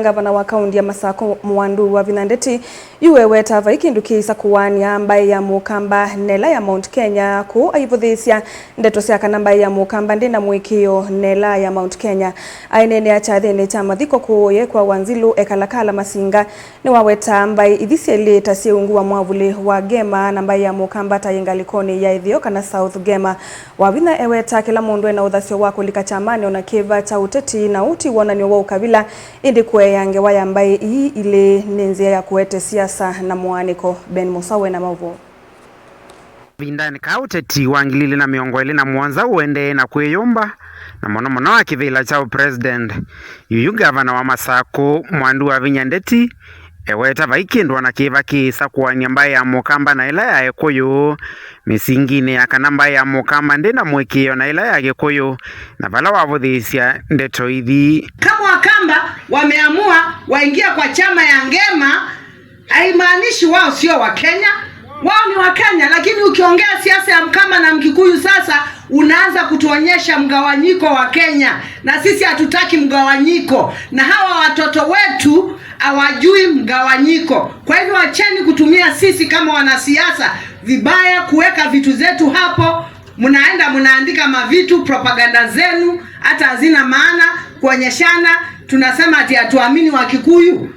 Gavana wa kaunti ya Masako Mwandu wa Vinandeti yuweweta vaikindu kiisa kuwania ambaye ya mukamba nela ya Mount Kenya ku aivuthisya ndeto cia kana ambaye ya mukamba ndina mwikio nela ya Mount Kenya ainene achathene cha mathiko kuye kwa Wanzilu ekalakala Masinga ni waweta ambaye ithisieli tasiungu wa mwavuli wa Gema na ambaye ya mukamba tayengalikoni ya ithio kana South Gema wawina eweta kila mundu ena uthasyo wako likachamani ona kiva cha uteti na uti wonani wa ukabila indi yange waya ambaye hii ile nenzia ya kuete siasa na mwaniko Ben Musawe na mavo vindani kauteti wangilili na miongo na mwanza uende na kuyumba na mono wa kivila cha president yuyu gavana wa Masako Mwandu wa Vinandeti eweta vaikindwa na kiva kisa kuwania ambaye ya mukamba na ila ya Gikuyu misingine ya kanamba ya mukamba ndina mwikio na ila ya Gikuyu na vala wavuthisya ndeto ithi kama Wakamba wameamua waingia kwa chama ya Ngema haimaanishi wao sio wa Kenya, wao ni wa Kenya. Lakini ukiongea siasa ya Mkamba na Mkikuyu sasa unaanza kutuonyesha mgawanyiko wa Kenya, na sisi hatutaki mgawanyiko, na hawa watoto wetu hawajui mgawanyiko. Kwa hivyo acheni kutumia sisi kama wanasiasa vibaya, kuweka vitu zetu hapo. Mnaenda mnaandika mavitu, propaganda zenu hata hazina maana, kuonyeshana tunasema ati hatuamini wa Kikuyu.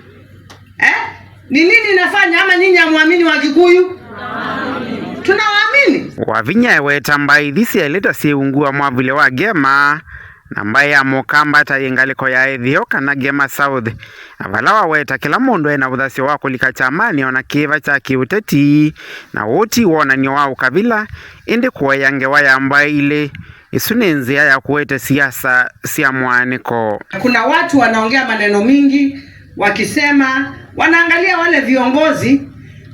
Ni nini inafanya ama nyinyi hamuamini wa Kikuyu? Tunawaamini. Wavinya eweta ambaye ithisi eleta siungua mwavule wa Gema na ambaye ya mukamba tayengaliko ya ithio kana Gema South avala waweta kila mundu ena uthasyo wako likachamani ona kiva cha kiuteti na uti wonani wa ukabila indi kuwayange waya ambaye ile isunenzia ya kuete siasa sia mwaniko. Kuna watu wanaongea maneno mingi wakisema wanaangalia wale viongozi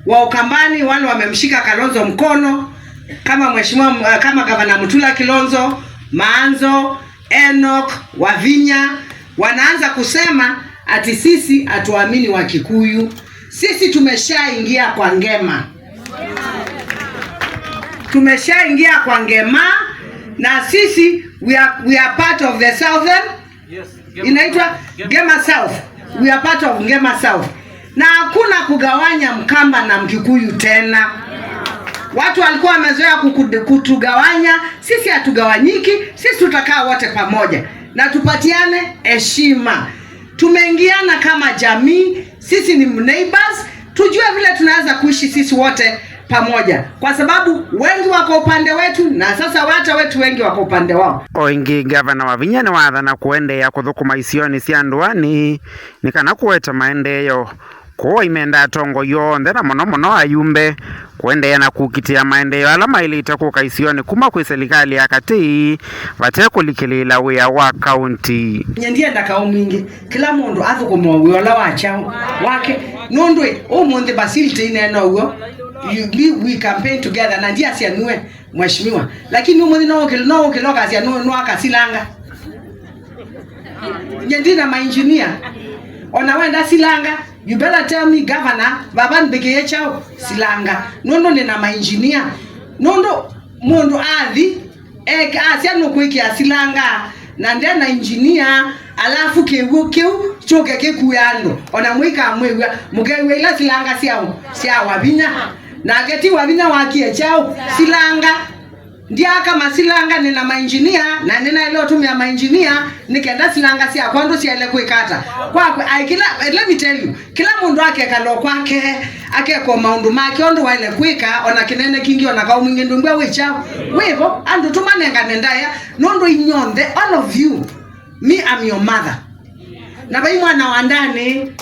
wa Ukambani wale wamemshika Kalonzo mkono kama mheshimiwa kama gavana Mutula Kilonzo, Maanzo, Enoch, Wavinya, wanaanza kusema ati sisi hatuamini wa Kikuyu. Sisi tumeshaingia kwa Ngema. Tumeshaingia kwa Ngema na sisi we are part of the southern, inaitwa Gema South. We are part of Ngema South. Na hakuna kugawanya Mkamba na Mkikuyu tena. Watu walikuwa wamezoea kutugawanya, sisi hatugawanyiki, sisi tutakaa wote pamoja na tupatiane heshima. Tumeingiana kama jamii, sisi ni neighbors, tujue vile tunaweza kuishi sisi wote pamoja, kwa sababu wengi wako upande wetu na sasa wata wetu wengi wako upande wao. Oingi gavana wa Vinya ni wathana kuende ya kuthukuma isioni cia nduani ni kana kuweta maendeyo kwa imenda tongo yonthe na mono ayumbe kuende na kukitia maendeyo ala mailita kuka isioni kuma kwi serikali ya kati vate kulikilila wia wa county nyendia ndakao mingi kila mundu athukuma wiola wachao wake nondwe umunthe basilite ineno uo we campaign together na ndia sianue mheshimiwa, lakini umuthi no ukiloga sianue no akasilanga nyendina ma engineer ona wenda silanga. You better tell me governor baban bege chao silanga nondo nina ma engineer nondo mundu athi asiano kwiki asilanga na ndena engineer alafu keu choke kekuyando ona mwika mwewa mugewe ila silanga sia Wavinya na geti Wavinya wakie chao silanga ndia kama silanga nina ma engineer na nina ile otumia ma engineer nikenda silanga sia kwando sia ile kuikata kwa let me tell you kila mundu ake kalo kwake ake kwa maundu make ondo wale kuika ona kinene kingi ona ka mwingi ndungwe wichao wevo andu tumanenga nendaya nondo inyonde all of you. Me I'm your mother na bai mwana wa ndani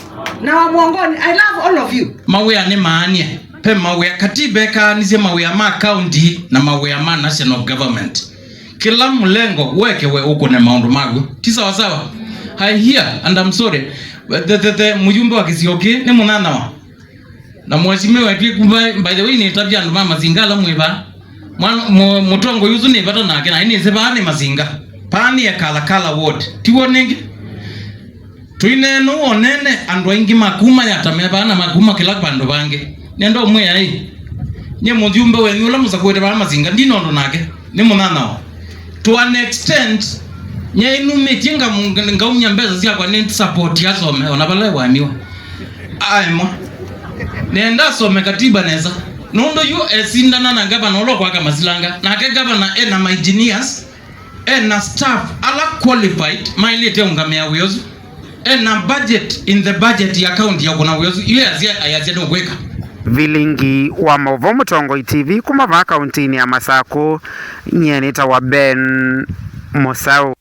na wa mwongoni. I love all of you. Mawea ni maania pe mawea katibeka nizie mawea ma county na mawea ma national government kila mlengo wekewe uko na maundu magu tisa wasawa. I hear and I'm sorry the mujumbe wa Kisioki ni munana wa na mweshimiwa wetu by the way ni tabia ndo mama zingala mwiba mutongo yuzu ni bato na kina ini sebane mazinga pani ya kala ward tiwonenge tuineno onene andwa ingi makuma ya tameba na makuma kila bando bange nendo mwe ai nye mujumbe wenyu la musakwete ba mazinga ndinondo nake ni munana wa to an extent nye inumitie ngaumya mbeza cia kwa ni support ya some ona bale wamiwa aimo nenda some katiba neza nondo yu esindana na gavana olo kwa kama silanga na ke gavana na my engineers na staff ala qualified mailete ungamea uyozo na budget in the budget ya county ya kuna uyozo yu yazia no kweka vilingi wa Mauvoo Mutongoi TV kuma va kaunti ya Masako nyenita wa Ben Mosau.